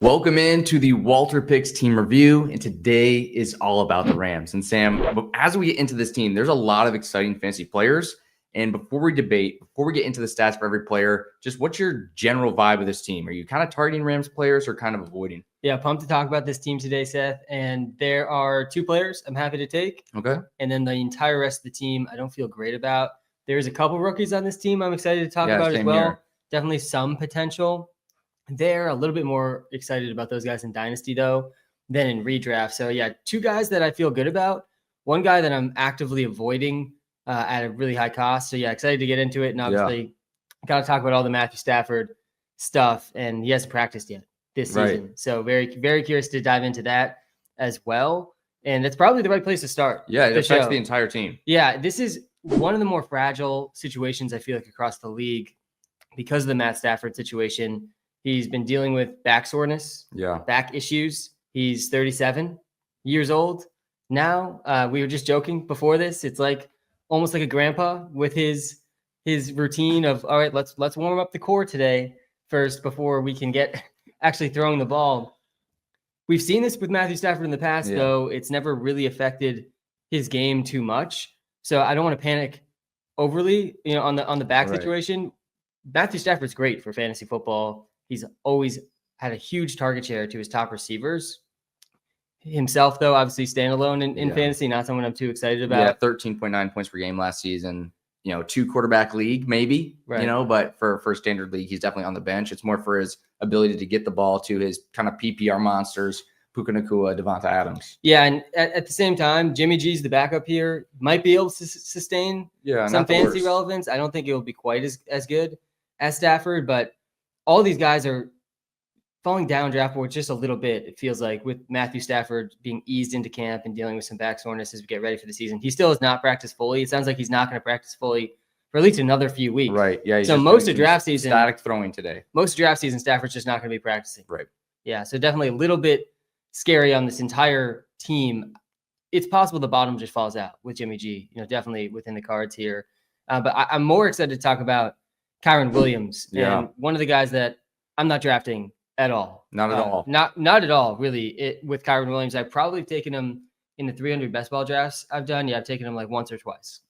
Welcome into the WalterPicks team review, and today is all about the Rams. And Sam, as we get into this team, there's a lot of exciting fantasy players. And before we get into the stats for every player, just what's your general vibe of this team? Are you kind of targeting Rams players or kind of avoiding? Yeah, pumped to talk about this team today, Seth. And there are two players I'm happy to take. Okay. And then the entire rest of the team, I don't feel great about. There's a couple rookies on this team I'm excited to talk about as well. Here. Definitely some potential. They're a little bit more excited about those guys in Dynasty, though, than in redraft. So, yeah, two guys that I feel good about. One guy that I'm actively avoiding at a really high cost. So, yeah, excited to get into it. And obviously, got to talk about all the Matthew Stafford stuff. And he hasn't practiced yet this season. Right. So, very, very curious to dive into that as well. And it's probably the right place to start. Yeah, it affects the entire team. Yeah, this is one of the more fragile situations I feel like across the league because of the Matt Stafford situation. He's been dealing with back soreness, back issues. He's 37 years old now. We were just joking before this. It's like almost like a grandpa with his routine of, all right, let's warm up the core today first before we can get actually throwing the ball. We've seen this with Matthew Stafford in the past, though. It's never really affected his game too much. So I don't want to panic overly, on the back situation. Matthew Stafford's great for fantasy football. He's always had a huge target share to his top receivers. Himself, though, obviously standalone in fantasy, not someone I'm too excited about. Yeah, 13.9 points per game last season. 2-quarterback league, maybe, but for standard league, he's definitely on the bench. It's more for his ability to get the ball to his kind of PPR monsters, Puka, Nacua, Devonta Adams. Yeah, and at the same time, Jimmy G's the backup here. Might be able to sustain some fantasy relevance. I don't think it will be quite as good as Stafford, but all these guys are falling down draft board just a little bit, it feels like, with Matthew Stafford being eased into camp and dealing with some back soreness as we get ready for the season. He still has not practiced fully. It sounds like he's not going to practice fully for at least another few weeks. Right. Yeah. So most of draft season, static throwing today. Most of draft season, Stafford's just not going to be practicing. Right. Yeah. So definitely a little bit scary on this entire team. It's possible the bottom just falls out with Jimmy G. Definitely within the cards here. But I'm more excited to talk about Kyren Williams. And one of the guys that I'm not drafting at all. Not at all. Not at all, really. With Kyren Williams, I've probably taken him in the 300 best ball drafts I've done. Yeah, I've taken him like once or twice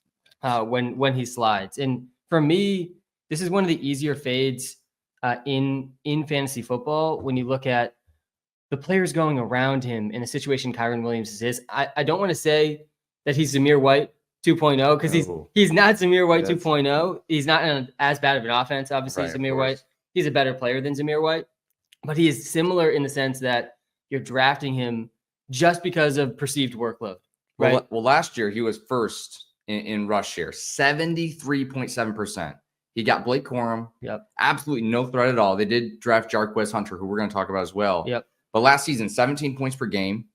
when he slides. And for me, this is one of the easier fades in fantasy football when you look at the players going around him in a situation Kyren Williams is. I don't want to say that he's Zamir White 2.0 because he's not Zamir White 2.0. He's not as bad of an offense, obviously, Zamir White. He's a better player than Zamir White, but he is similar in the sense that you're drafting him just because of perceived workload, right? Well, last year he was first in rush share, 73.7%. He got Blake Corum. Yep. Absolutely no threat at all. They did draft Corum Hunter, who we're going to talk about as well. Yep. But last season, 17 points per game,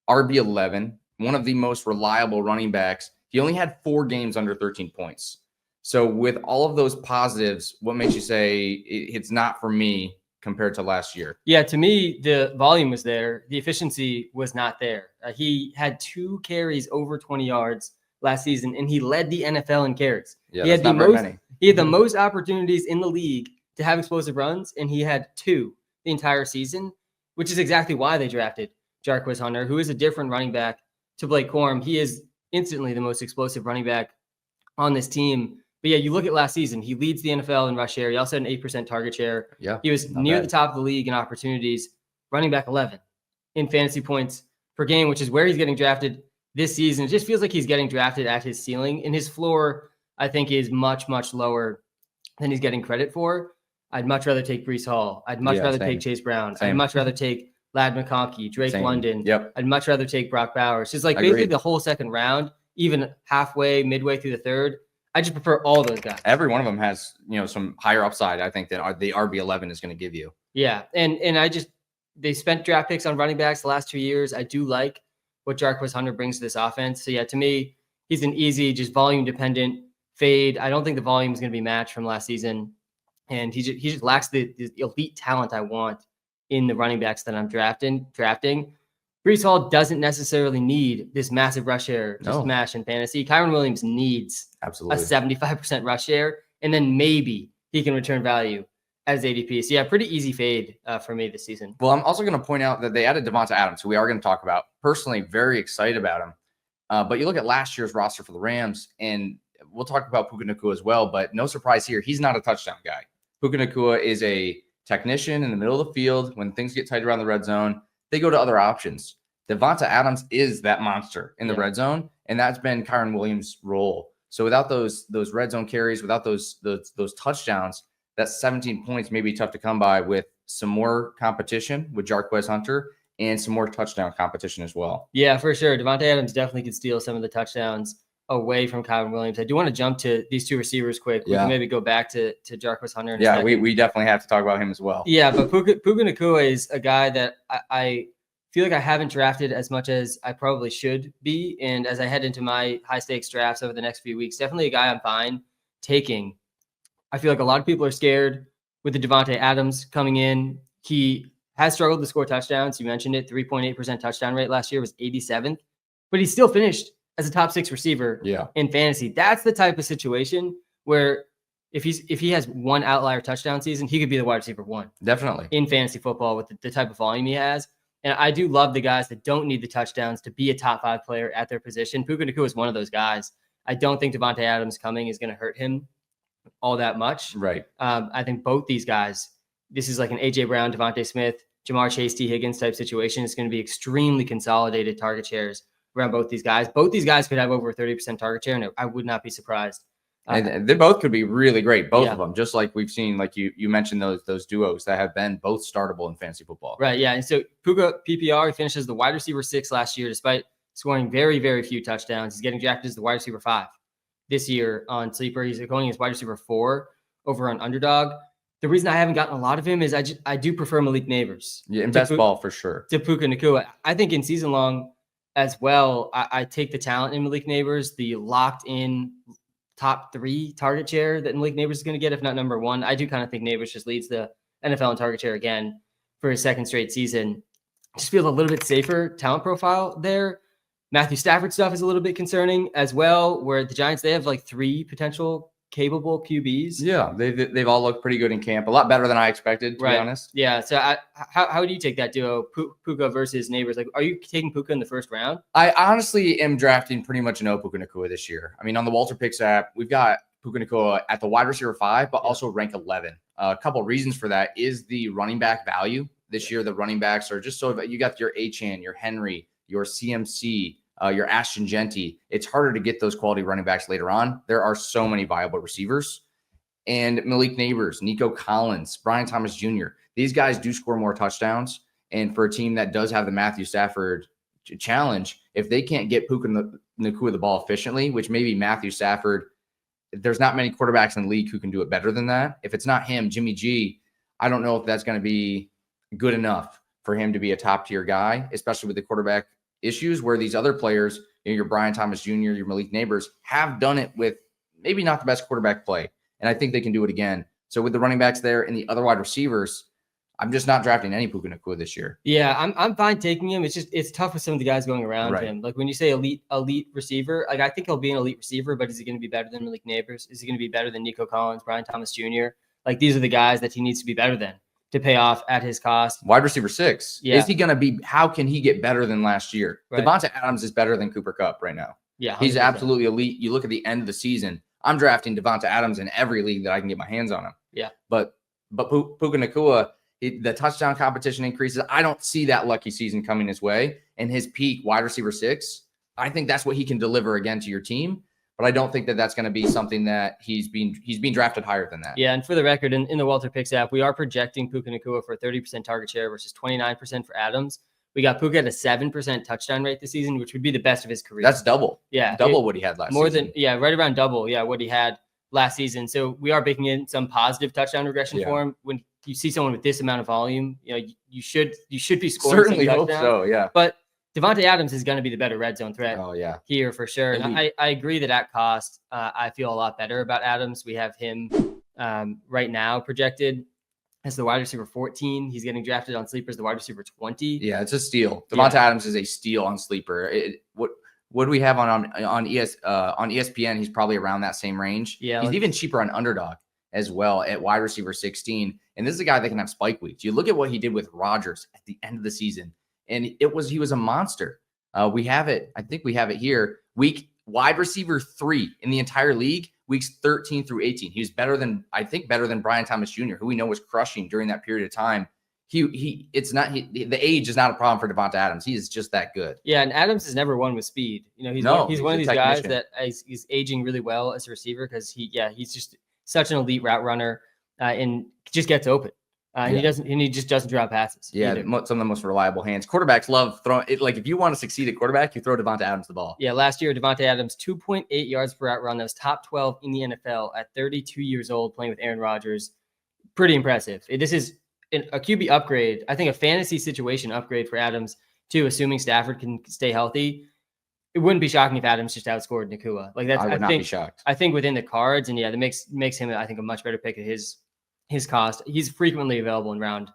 RB11, one of the most reliable running backs. He only had 4 games under 13 points. So with all of those positives, what makes you say it's not for me compared to last year? Yeah, to me, the volume was there. The efficiency was not there. He had 2 carries over 20 yards last season, and he led the NFL in carries. Yeah, he had the most opportunities in the league to have explosive runs, and he had 2 the entire season, which is exactly why they drafted Corum Hunter, who is a different running back to Blake Corum. He is instantly the most explosive running back on this team. But yeah, you look at last season, he leads the NFL in rush share. He also had an 8% target share. Yeah, he was near the top of the league in opportunities, running back 11 in fantasy points per game, which is where he's getting drafted this season. It just feels like he's getting drafted at his ceiling, and his floor, I think, is much, much lower than he's getting credit for. I'd much rather take Breece Hall. I'd much rather take Chase Brown. I'd much rather take Lad McConkey, Drake London. Yep. I'd much rather take Brock Bowers. Just like basically the whole second round, even midway through the third. I just prefer all those guys. Every one of them has, some higher upside, I think, that the RB11 is going to give you. Yeah. And they spent draft picks on running backs the last 2 years. I do like what Corum Hunter brings to this offense. So yeah, to me, he's an easy, just volume dependent fade. I don't think the volume is going to be matched from last season. And he just lacks the elite talent I want in the running backs that I'm drafting. Breece Hall doesn't necessarily need this massive rush share to smash in fantasy. Kyren Williams needs a 75% rush share, and then maybe he can return value as ADP. So yeah, pretty easy fade for me this season. Well, I'm also going to point out that they added Davante Adams, who we are going to talk about. Personally, very excited about him. But you look at last year's roster for the Rams, and we'll talk about Puka Nacua as well, but no surprise here. He's not a touchdown guy. Puka Nacua is a technician in the middle of the field. When things get tight around the red zone, they go to other options. Davante Adams is that monster in the red zone, and that's been Kyren Williams' role. So without those red zone carries, without those touchdowns, that 17 points may be tough to come by with some more competition with Corum Hunter and some more touchdown competition as well. Yeah, for sure. Davante Adams definitely could steal some of the touchdowns away from Kyren Williams. I do want to jump to these two receivers quick. We can maybe go back to Corum Hunter. Yeah, we definitely have to talk about him as well. Yeah, but Puka Nacua is a guy that I feel like I haven't drafted as much as I probably should be. And as I head into my high stakes drafts over the next few weeks, definitely a guy I'm fine taking. I feel like a lot of people are scared with the Davante Adams coming in. He has struggled to score touchdowns. You mentioned it, 3.8% touchdown rate last year was 87th, but he still finished as a top 6 receiver in fantasy. That's the type of situation where if he has one outlier touchdown season, he could be the wide receiver 1. Definitely. In fantasy football with the type of volume he has. And I do love the guys that don't need the touchdowns to be a top 5 player at their position. Puka Nacua is one of those guys. I don't think Davante Adams coming is going to hurt him all that much. Right. I think both these guys, this is like an A.J. Brown, Devontae Smith, Jamar Chase, T. Higgins type situation. It's going to be extremely consolidated target shares around both these guys. Both these guys could have over 30% target share, and I would not be surprised. And they both could be really great, both of them, just like we've seen, like you mentioned, those duos that have been both startable in fantasy football. Right, yeah. And so Puka PPR, he finishes the wide receiver 6 last year, despite scoring very, very few touchdowns. He's getting drafted as the wide receiver 5 this year on Sleeper. He's going as wide receiver 4 over on Underdog. The reason I haven't gotten a lot of him is I do prefer Malik Nabers. Yeah, in best ball for sure. To Puka Nacua. I think in season long as well, I take the talent in Malik Nabers, the locked in top 3 target share that Malik Nabers is going to get, if not number 1. I do kind of think Nabers just leads the NFL in target share again for his 2nd straight season. Just feels a little bit safer talent profile there. Matthew Stafford stuff is a little bit concerning as well, where the Giants, they have like 3 potential capable QBs. Yeah, they've all looked pretty good in camp. A lot better than I expected, to be honest. Yeah, so how do you take that duo, Puka versus Nabers? Like, are you taking Puka in the 1st round? I honestly am drafting pretty much no Puka Nacua this year. I mean, on the WalterPicks app, we've got Puka Nacua at the wide receiver 5, but also rank 11. A couple reasons for that is the running back value. This year, the running backs are just so you got your Achane, your Henry, your CMC, your Ashton Genty. It's harder to get those quality running backs later on. There are so many viable receivers. And Malik Nabers, Nico Collins, Brian Thomas Jr. These guys do score more touchdowns. And for a team that does have the Matthew Stafford challenge, if they can't get Puka Nacua the ball efficiently, which maybe Matthew Stafford, there's not many quarterbacks in the league who can do it better than that. If it's not him, Jimmy G, I don't know if that's going to be good enough for him to be a top-tier guy, especially with the quarterback issues, where these other players, your Brian Thomas Jr., your Malik Nabers, have done it with maybe not the best quarterback play. And I think they can do it again. So with the running backs there and the other wide receivers, I'm just not drafting any Puka Nacua this year. Yeah, I'm fine taking him. It's tough with some of the guys going around him. Like when you say elite receiver, like I think he'll be an elite receiver, but is he going to be better than Malik Nabers? Is he going to be better than Nico Collins, Brian Thomas Jr.? Like these are the guys that he needs to be better than to pay off at his cost. Wide receiver 6. Yeah. Is he going to be, how can he get better than last year? Davante Adams is better than Cooper Kupp right now. Yeah. 100%. He's absolutely elite. You look at the end of the season, I'm drafting Davante Adams in every league that I can get my hands on him. Yeah. But Puka Nacua, the touchdown competition increases. I don't see that lucky season coming his way. And his peak wide receiver 6, I think that's what he can deliver again to your team. But I don't think that that's going to be something that he's being drafted higher than that. Yeah, and for the record, in the WalterPicks app, we are projecting Puka Nacua for a 30% target share versus 29% for Adams. We got Puka at a 7% touchdown rate this season, which would be the best of his career. That's double. Yeah. Double what he had last season. Right around double, what he had last season. So we are baking in some positive touchdown regression for him. When you see someone with this amount of volume, you should be scoring. Certainly hope so, yeah. But Davante Adams is going to be the better red zone threat here for sure. And I agree that at cost, I feel a lot better about Adams. We have him right now projected as the wide receiver 14. He's getting drafted on Sleeper as the wide receiver 20. Yeah, it's a steal. Davante Adams is a steal on Sleeper. What do we have on ESPN? He's probably around that same range. Yeah, he's even cheaper on Underdog as well at wide receiver 16. And this is a guy that can have spike weeks. You look at what he did with Rodgers at the end of the season, and he was a monster. We have it. I think we have it here. Wide receiver 3 in the entire league, weeks 13 through 18. He was better than Brian Thomas Jr., who we know was crushing during that period of time. The age is not a problem for Devonta Adams. He is just that good. Yeah, and Adams has never won with speed. He's one of these guys that is aging really well as a receiver because he's just such an elite route runner and just gets open. He just doesn't drop passes. Yeah, some of the most reliable hands. Quarterbacks love throwing it. Like if you want to succeed at quarterback, you throw Devonta Adams the ball. Yeah, last year Devonta Adams 2.8 yards per route run. That was top 12 in the NFL at 32 years old, playing with Aaron Rodgers. Pretty impressive. This is a QB upgrade. I think a fantasy situation upgrade for Adams too, assuming Stafford can stay healthy. It wouldn't be shocking if Adams just outscored Nacua. Like that's I would not be shocked. I think within the cards, and that makes him I think a much better pick at his cost. He's frequently available in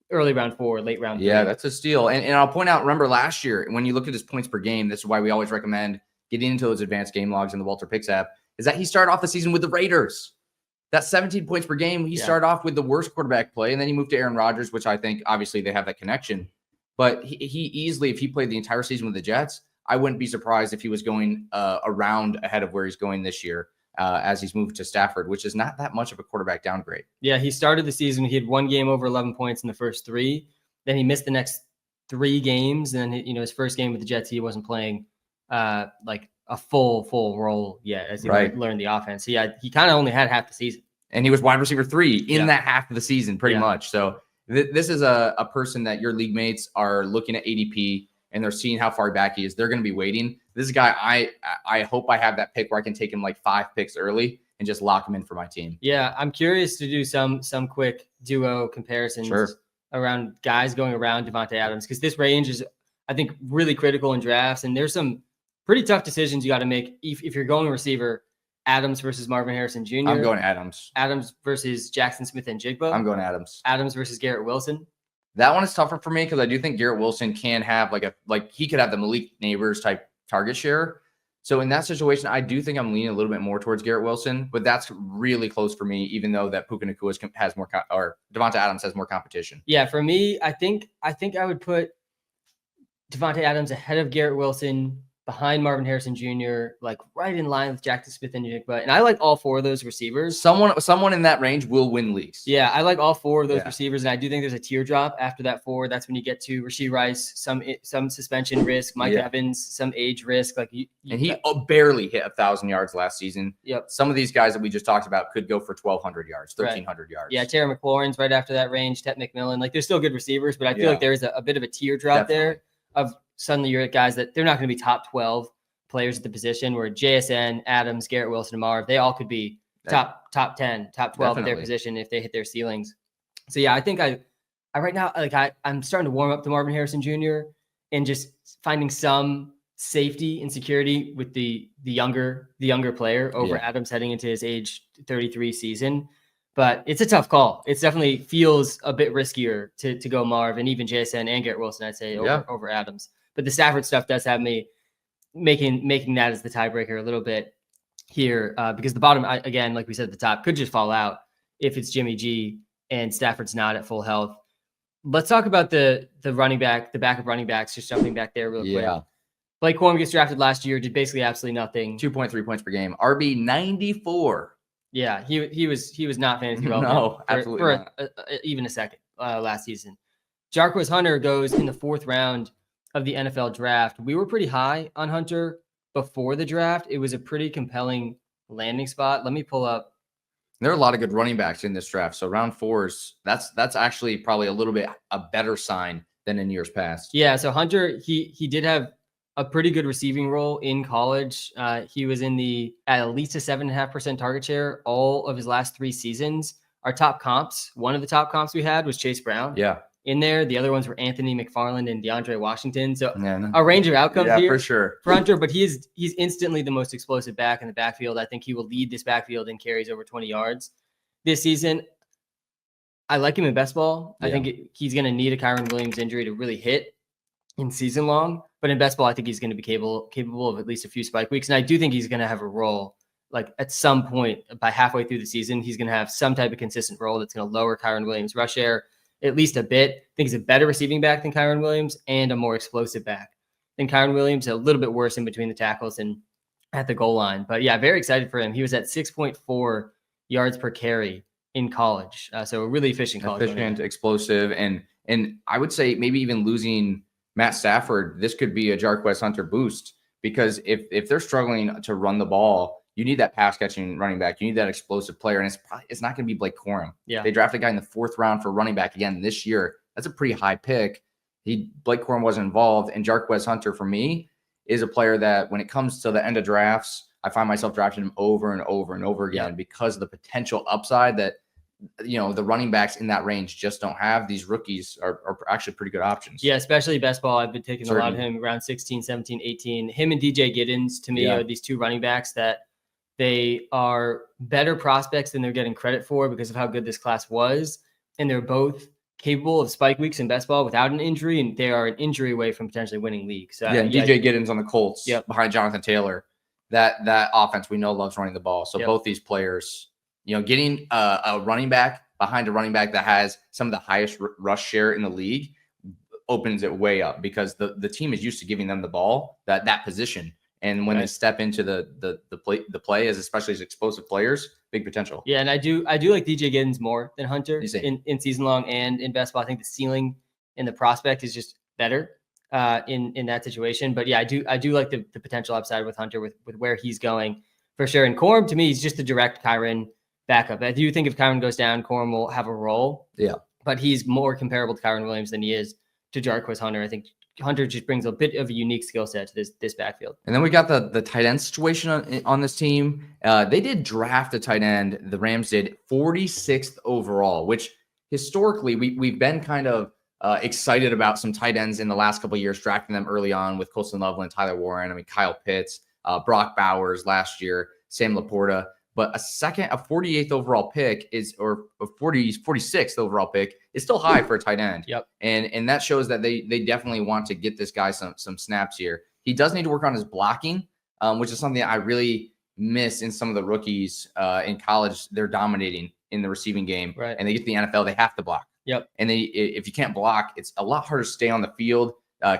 early round 4, late round 3. Yeah, that's a steal. And I'll point out, remember last year, when you look at his points per game, this is why we always recommend getting into those advanced game logs in the WalterPicks app, is that he started off the season with the Raiders. That 17 points per game, he started off with the worst quarterback play, and then he moved to Aaron Rodgers, which I think obviously they have that connection. But he easily, if he played the entire season with the Jets, I wouldn't be surprised if he was going a round ahead of where he's going this year. As he's moved to Stafford, which is not that much of a quarterback downgrade. Yeah, he started the season. He had one game over 11 points in the first 3. Then he missed the next 3 games. And then, his first game with the Jets, he wasn't playing like a full role yet as he learned the offense. He kind of only had half the season. And he was wide receiver 3 in that half of the season, pretty much. So this is a person that your league mates are looking at ADP and they're seeing how far back he is. They're going to be waiting. This is a guy I hope I have that pick where I can take him like 5 picks early and just lock him in for my team. Yeah, I'm curious to do some quick duo comparisons around guys going around Devonta Adams because this range is, I think, really critical in drafts. And there's some pretty tough decisions you got to make if you're going receiver. Adams versus Marvin Harrison Jr. I'm going Adams. Adams versus Jackson Smith and Jigba. I'm going Adams. Adams versus Garrett Wilson. That one is tougher for me because I do think Garrett Wilson can have he could have the Malik Nabers type target share. So in that situation, I do think I'm leaning a little bit more towards Garrett Wilson, but that's really close for me, even though that Puka Nacua has more or Devonta Adams has more competition. Yeah, for me, I think I would put Devonta Adams ahead of Garrett Wilson, behind Marvin Harrison Jr., like right in line with Jackson Smith and Jigba. And I like all 4 of those receivers. Someone in that range will win leagues. Yeah, I like all 4 of those receivers. And I do think there's a teardrop after that 4. That's when you get to Rashee Rice, some suspension risk, Mike Evans, some age risk. He barely hit 1,000 yards last season. Yep. Some of these guys that we just talked about could go for 1,200 yards, 1,300 yards. Yeah, Terry McLaurin's right after that range, Tet McMillan. Like, they're still good receivers, but I feel like there is a bit of a teardrop there of suddenly you're at guys that they're not going to be top 12 players at the position, where JSN, Adams, Garrett Wilson, and Marv, they all could be top 10, top 12 at their position if they hit their ceilings. So yeah, I think I right now, I'm starting to warm up to Marvin Harrison Jr. and just finding some safety and security with the younger player over Adams heading into his age 33 season. But it's a tough call. It definitely feels a bit riskier to go Marv and even JSN and Garrett Wilson, I'd say, over Adams. But the Stafford stuff does have me making that as the tiebreaker a little bit here because the bottom, again, like we said at the top, could just fall out if it's Jimmy G and Stafford's not at full health. Let's talk about the running back, the backup running backs, just jumping back there real quick. Blake Corum gets drafted last year, did basically absolutely nothing. 2.3 points per game. RB 94. Yeah, he was not fantasy relevant. No, absolutely not. Even a second last season. Jarquez Hunter goes in the 4th round of the NFL draft. We were pretty high on Hunter before the draft. It was a pretty compelling landing spot. Let me pull up. There are a lot of good running backs in this draft. So round 4s, that's actually probably a little bit a better sign than in years past. Yeah. So Hunter, he did have a pretty good receiving role in college. He was at least a 7.5% target share all of his last 3 seasons. Our top comps, one of the top comps we had was Chase Brown. Yeah. In there, the other ones were Anthony McFarland and DeAndre Washington. So a range of outcomes here for sure for Hunter, but he's instantly the most explosive back in the backfield. I think he will lead this backfield in carries over 20 yards this season. I like him in best ball. I think he's going to need a Kyren Williams injury to really hit in season long, but in best ball, I think he's going to be capable of at least a few spike weeks. And I do think he's going to have a role like at some point by halfway through the season, he's going to have some type of consistent role that's going to lower Kyren Williams' rush share at least a bit. I think he's a better receiving back than Kyren Williams and a more explosive back than Kyren Williams, a little bit worse in between the tackles and at the goal line. But yeah, very excited for him. He was at 6.4 yards per carry in college. So a really efficient college. Efficient, explosive, and I would say maybe even losing Matt Stafford, this could be a Jarquez Hunter boost, because if they're struggling to run the ball, you need that pass catching running back. You need that explosive player, and it's not going to be Blake Corum. Yeah, they drafted a guy in the 4th round for running back again this year. That's a pretty high pick. Blake Corum wasn't involved, and Jarquez Hunter for me is a player that when it comes to the end of drafts, I find myself drafting him over and over and over again because of the potential upside that the running backs in that range just don't have. These rookies are actually pretty good options. Yeah, especially best ball. I've been taking a lot of him around 16, 17, 18. Him and DJ Giddens to me are these two running backs that they are better prospects than they're getting credit for because of how good this class was. And they're both capable of spike weeks in best ball without an injury, and they are an injury away from potentially winning leagues. DJ Giddens on the Colts behind Jonathan Taylor. That offense we know loves running the ball. So both these players, getting a running back behind a running back that has some of the highest rush share in the league opens it way up, because the team is used to giving them the ball, that position. And when they step into the play as especially as explosive players, big potential. Yeah, and I do like DJ Giddens more than Hunter in season long and in best ball. I think the ceiling and the prospect is just better in that situation. But yeah, I do like the potential upside with Hunter with where he's going for sure. And Corum to me is just a direct Kyren backup. I do think if Kyren goes down, Corum will have a role. Yeah, but he's more comparable to Kyren Williams than he is to Jarquez Hunter. I think Hunter just brings a bit of a unique skill set to this backfield. And then we got the tight end situation on this team. They did draft a tight end. The Rams did 46th overall, which historically we've been kind of excited about some tight ends in the last couple of years, drafting them early on with Colston Loveland, Tyler Warren. I mean, Kyle Pitts, Brock Bowers last year, Sam Laporta. But a 48th overall pick or a 46th overall pick is still high for a tight end. Yep. And that shows that they definitely want to get this guy some snaps here. He does need to work on his blocking, which is something I really miss in some of the rookies in college. They're dominating in the receiving game, right? And they get to the NFL, they have to block. Yep. And if you can't block, it's a lot harder to stay on the field.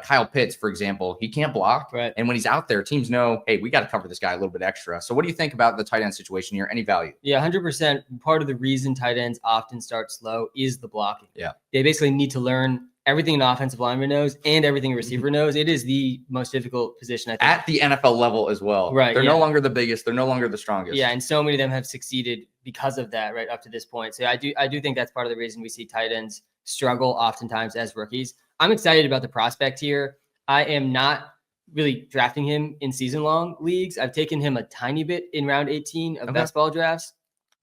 Kyle Pitts, for example, he can't block. Right. And when he's out there, teams know, hey, we got to cover this guy a little bit extra. So what do you think about the tight end situation here? Any value? Yeah, 100%. Part of the reason tight ends often start slow is the blocking. Yeah. They basically need to learn everything an offensive lineman knows and everything a receiver knows. It is the most difficult position, I think. At the NFL level as well. Right. They're no longer the biggest. They're no longer the strongest. Yeah, and so many of them have succeeded because of that right up to this point. So I do think that's part of the reason we see tight ends struggle oftentimes as rookies. I'm excited about the prospect here. I am not really drafting him in season-long leagues. I've taken him a tiny bit in round 18 of best ball drafts.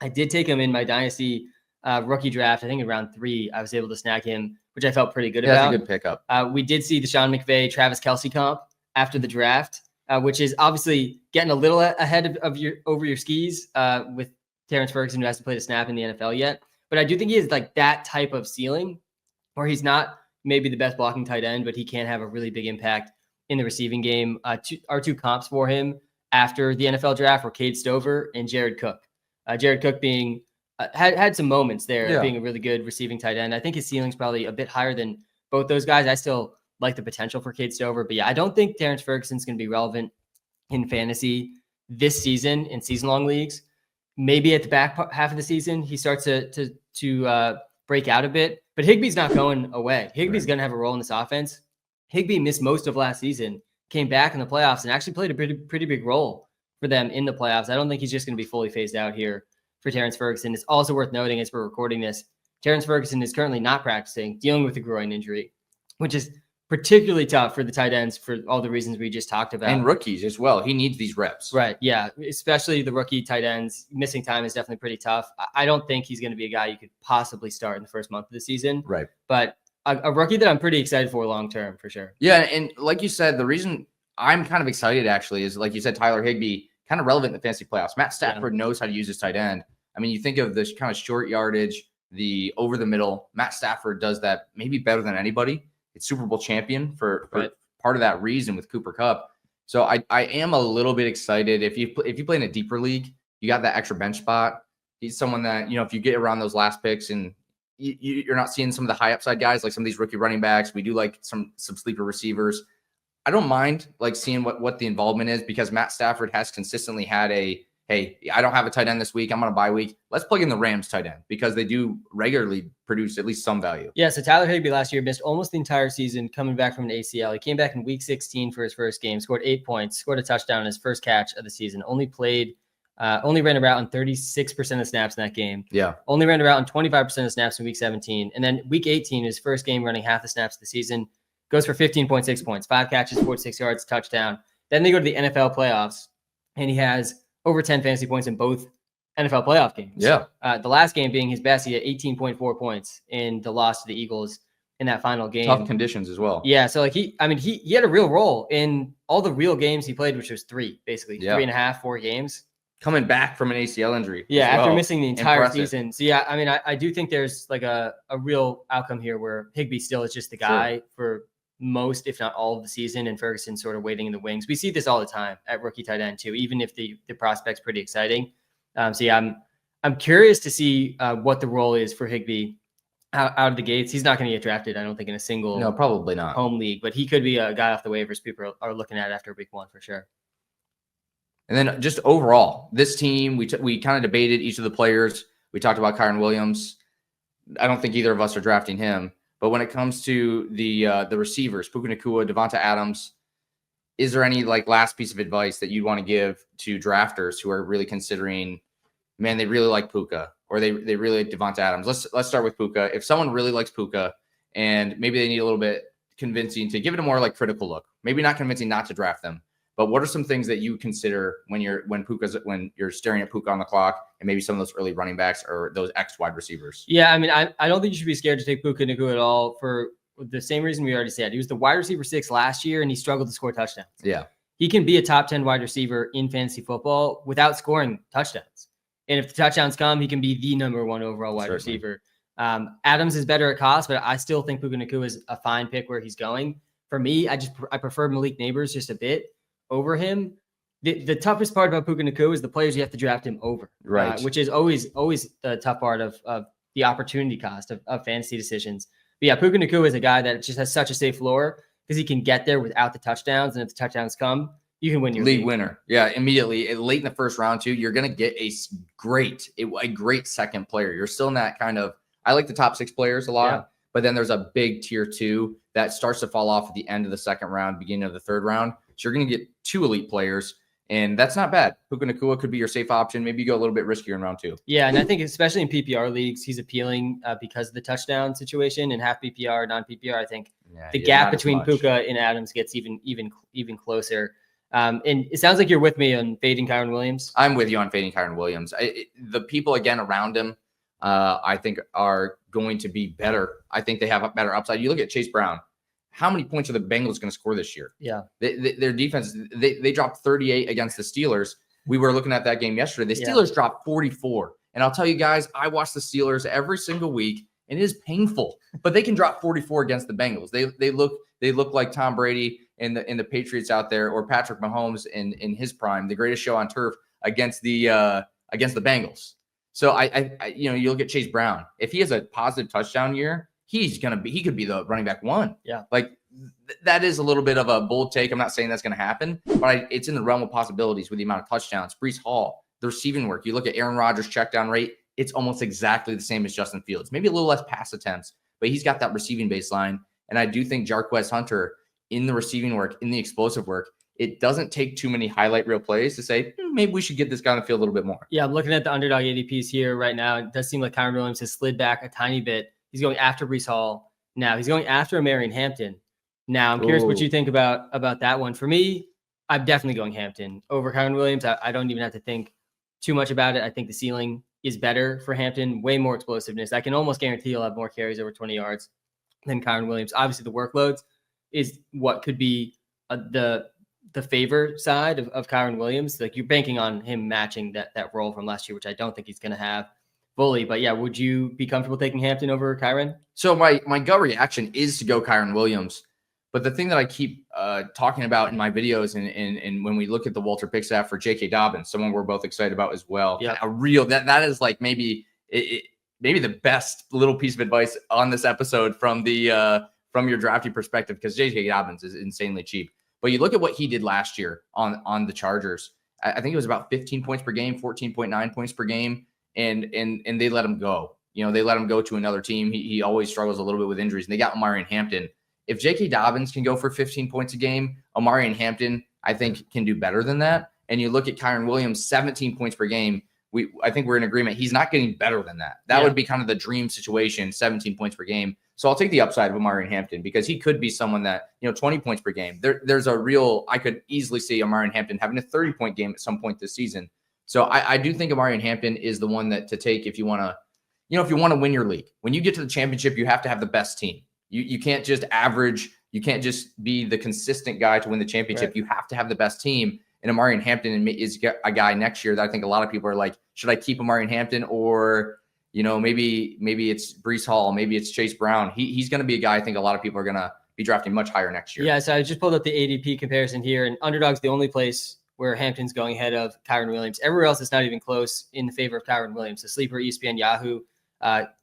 I did take him in my dynasty rookie draft. I think in round 3, I was able to snag him, which I felt pretty good about. That's a good pickup. We did see the Sean McVay, Travis Kelce comp after the draft, which is obviously getting a little ahead of your skis with Terrence Ferguson, who hasn't played a snap in the NFL yet. But I do think he is like that type of ceiling where he's not maybe the best blocking tight end, but he can have a really big impact in the receiving game. Our two comps for him after the NFL draft were Cade Stover and Jared Cook. Jared Cook being had some moments there being a really good receiving tight end. I think his ceiling's probably a bit higher than both those guys. I still like the potential for Cade Stover, but yeah, I don't think Terrence Ferguson's going to be relevant in fantasy this season in season-long leagues. Maybe at the back half of the season, he starts to break out a bit. But Higbee's not going away. Higbee's going to have a role in this offense. Higbee missed most of last season, came back in the playoffs, and actually played a pretty big role for them in the playoffs. I don't think he's just going to be fully phased out here for Terrence Ferguson. It's also worth noting as we're recording this, Terrence Ferguson is currently not practicing, dealing with a groin injury, which is particularly tough for the tight ends for all the reasons we just talked about. And rookies as well. He needs these reps. Right. Yeah. Especially the rookie tight ends. Missing time is definitely pretty tough. I don't think he's going to be a guy you could possibly start in the first month of the season. Right. But a rookie that I'm pretty excited for long-term for sure. Yeah. And like you said, the reason I'm kind of excited actually is, like you said, Tyler Higbee, kind of relevant in the fantasy playoffs. Matt Stafford knows how to use his tight end. I mean, you think of this kind of short yardage, the over the middle. Matt Stafford does that maybe better than anybody. It's Super Bowl champion for part of that reason with Cooper Kupp. So I am a little bit excited. If you play in a deeper league, you got that extra bench spot. He's someone that, if you get around those last picks and you're not seeing some of the high upside guys, like some of these rookie running backs. We do like some sleeper receivers. I don't mind like seeing what the involvement is, because Matt Stafford has consistently had hey, I don't have a tight end this week, I'm on a bye week. Let's plug in the Rams tight end, because they do regularly produce at least some value. Yeah, so Tyler Higbee last year missed almost the entire season coming back from an ACL. He came back in week 16 for his first game, scored 8 points, scored a touchdown in his first catch of the season, only ran a route on 36% of snaps in that game. Yeah. Only ran a route on 25% of snaps in week 17. And then week 18, his first game running half the snaps of the season, goes for 15.6 points, 5 catches, 46 yards, touchdown. Then they go to the NFL playoffs, and he has over 10 fantasy points in both NFL playoff games. Yeah. The last game being his best, he had 18.4 points in the loss to the Eagles in that final game. Tough conditions as well. Yeah. So like he had a real role in all the real games he played, which was 3, basically 3.5, 4 games. Coming back from an ACL injury. Yeah. After missing the entire season. So yeah, I mean, I do think there's like a real outcome here where Higbee still is just the guy for most, if not all of the season, and Ferguson sort of waiting in the wings. We see this all the time at rookie tight end too, even if the prospect's pretty exciting. So yeah, I'm curious to see what the role is for Higbee out of the gates. He's not going to get drafted, I don't think, in a single probably not home league, but he could be a guy off the waivers people are looking at after week 1 for sure. And then just overall, this team, we kind of debated each of the players. We talked about Kyren Williams. I don't think either of us are drafting him. But when it comes to the receivers, Puka Nacua, Devonta Adams, is there any like last piece of advice that you'd want to give to drafters who are really considering, man, they really like Puka, or they really like Devonta Adams? Let's start with Puka. If someone really likes Puka and maybe they need a little bit convincing to give it a more like critical look, maybe not convincing not to draft them, but what are some things that you consider when you're staring at Puka on the clock, and maybe some of those early running backs or those X wide receivers? Yeah, I mean, I don't think you should be scared to take Puka Nacua at all for the same reason we already said. He was the wide receiver 6 last year, and he struggled to score touchdowns. Yeah. He can be a top 10 wide receiver in fantasy football without scoring touchdowns. And if the touchdowns come, he can be the number 1 overall wide receiver. Adams is better at cost, but I still think Puka Nacua is a fine pick where he's going. For me, I prefer Malik Nabers just a bit over him. The toughest part about Puka Nacua is the players you have to draft him over, right? Which is always the tough part of the opportunity cost of fantasy decisions. But yeah, Puka Nacua is a guy that just has such a safe floor because he can get there without the touchdowns, and if the touchdowns come, you can win your league winner. Yeah, immediately late in the first round too. You're going to get a great second player. You're still in that kind of. I like the top 6 players a lot, but then there's a big tier 2 that starts to fall off at the end of the second round, beginning of the third round. So you're going to get 2 elite players, and that's not bad. Puka Nacua could be your safe option. Maybe you go a little bit riskier in round 2. Yeah, and I think especially in PPR leagues, he's appealing because of the touchdown situation. In half PPR, non-PPR, I think the gap between Puka and Adams gets even closer. And it sounds like you're with me on fading Kyren Williams. I'm with you on fading Kyren Williams. The people, again, around him, I think are going to be better. I think they have a better upside. You look at Chase Brown. How many points are the Bengals going to score this year? Yeah. Their defense, they dropped 38 against the Steelers. We were looking at that game yesterday. The Steelers dropped 44. And I'll tell you guys, I watch the Steelers every single week, and it is painful. But they can drop 44 against the Bengals. They look like Tom Brady and the Patriots out there, or Patrick Mahomes in his prime, the greatest show on turf against the Bengals. So I you look at Chase Brown. If he has a positive touchdown year, he could be the running back 1. Yeah. Like that is a little bit of a bold take. I'm not saying that's going to happen, but it's in the realm of possibilities with the amount of touchdowns. Breece Hall, the receiving work. You look at Aaron Rodgers' check down rate. It's almost exactly the same as Justin Fields. Maybe a little less pass attempts, but he's got that receiving baseline. And I do think Jarquez Hunter in the receiving work, in the explosive work, it doesn't take too many highlight reel plays to say, maybe we should get this guy on the field a little bit more. Yeah, I'm looking at the underdog ADPs here right now. It does seem like Kyren Williams has slid back a tiny bit. He's going after Breece Hall now. He's going after Marion Hampton. Now, I'm curious what you think about that one. For me, I'm definitely going Hampton over Kyren Williams. I don't even have to think too much about it. I think the ceiling is better for Hampton, way more explosiveness. I can almost guarantee he'll have more carries over 20 yards than Kyren Williams. Obviously, the workloads is what could be the favor side of Kyren Williams. Like you're banking on him matching that role from last year, which I don't think he's going to have fully. But yeah, would you be comfortable taking Hampton over Kyren? So my gut reaction is to go Kyren Williams, But the thing that I keep talking about in my videos and when we look at the WalterPicks app for J.K. Dobbins, someone we're both excited about as well. Yeah. A real that is like maybe the best little piece of advice on this episode from your drafting perspective, because J.K. Dobbins is insanely cheap. But you look at what he did last year on the Chargers. I think it was about 15 points per game, 14.9 points per game, and they let him go. They let him go to another team. He always struggles a little bit with injuries, and they got Omarion Hampton. If J.K. Dobbins can go for 15 points a game, Omarion Hampton, I think, can do better than that. And you look at Kyren Williams, 17 points per game. I think we're in agreement. He's not getting better than that. That would be kind of the dream situation, 17 points per game. So I'll take the upside of Omarion Hampton, because he could be someone that, 20 points per game. There's a real, I could easily see Omarion Hampton having a 30-point game at some point this season. So I do think Omarion Hampton is the one to take if you want to win your league. When you get to the championship, you have to have the best team. You can't just average. You can't just be the consistent guy to win the championship. Right. You have to have the best team. And Omarion Hampton is a guy next year that I think a lot of people are like, should I keep Omarion Hampton, or maybe it's Breece Hall, maybe it's Chase Brown. He's going to be a guy I think a lot of people are going to be drafting much higher next year. Yeah, so I just pulled up the ADP comparison here, and Underdog's the only place where Hampton's going ahead of Kyren Williams. Everywhere else, it's not even close in the favor of Kyren Williams. So Sleeper, ESPN, Yahoo,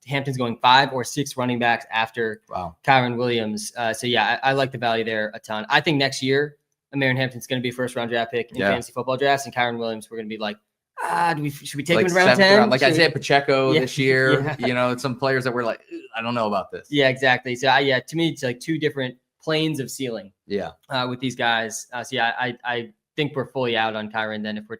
Hampton's going 5 or 6 running backs after Kyren Williams. So yeah, I like the value there a ton. I think next year, Omarion Hampton's going to be a first-round draft pick in fantasy football drafts, and Kyren Williams, we're going to be like, should we take him in round 10? Like Isaiah Pacheco this year. Some players that we're like, I don't know about this. Yeah, exactly. So to me, it's like two different planes of ceiling. Yeah. With these guys. I think we're fully out on Kyren then if we're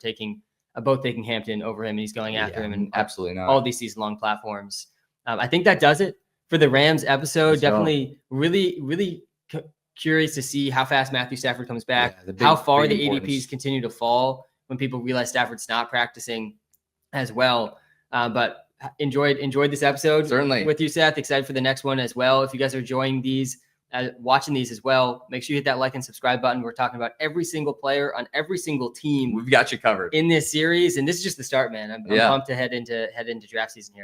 both taking Hampton over him, and he's going after him, and absolutely not all these season-long platforms. I think that does it for the Rams episode. Definitely really, really curious to see how fast Matthew Stafford comes back, how far the ADPs continue to fall when people realize Stafford's not practicing as well. But enjoyed this episode certainly with you, Seth. Excited for the next one as well. If you guys are enjoying these, watching these as well, make sure you hit that like and subscribe button. We're talking about every single player on every single team. We've got you covered in this series, and this is just the start, man. I'm pumped to head into draft season here.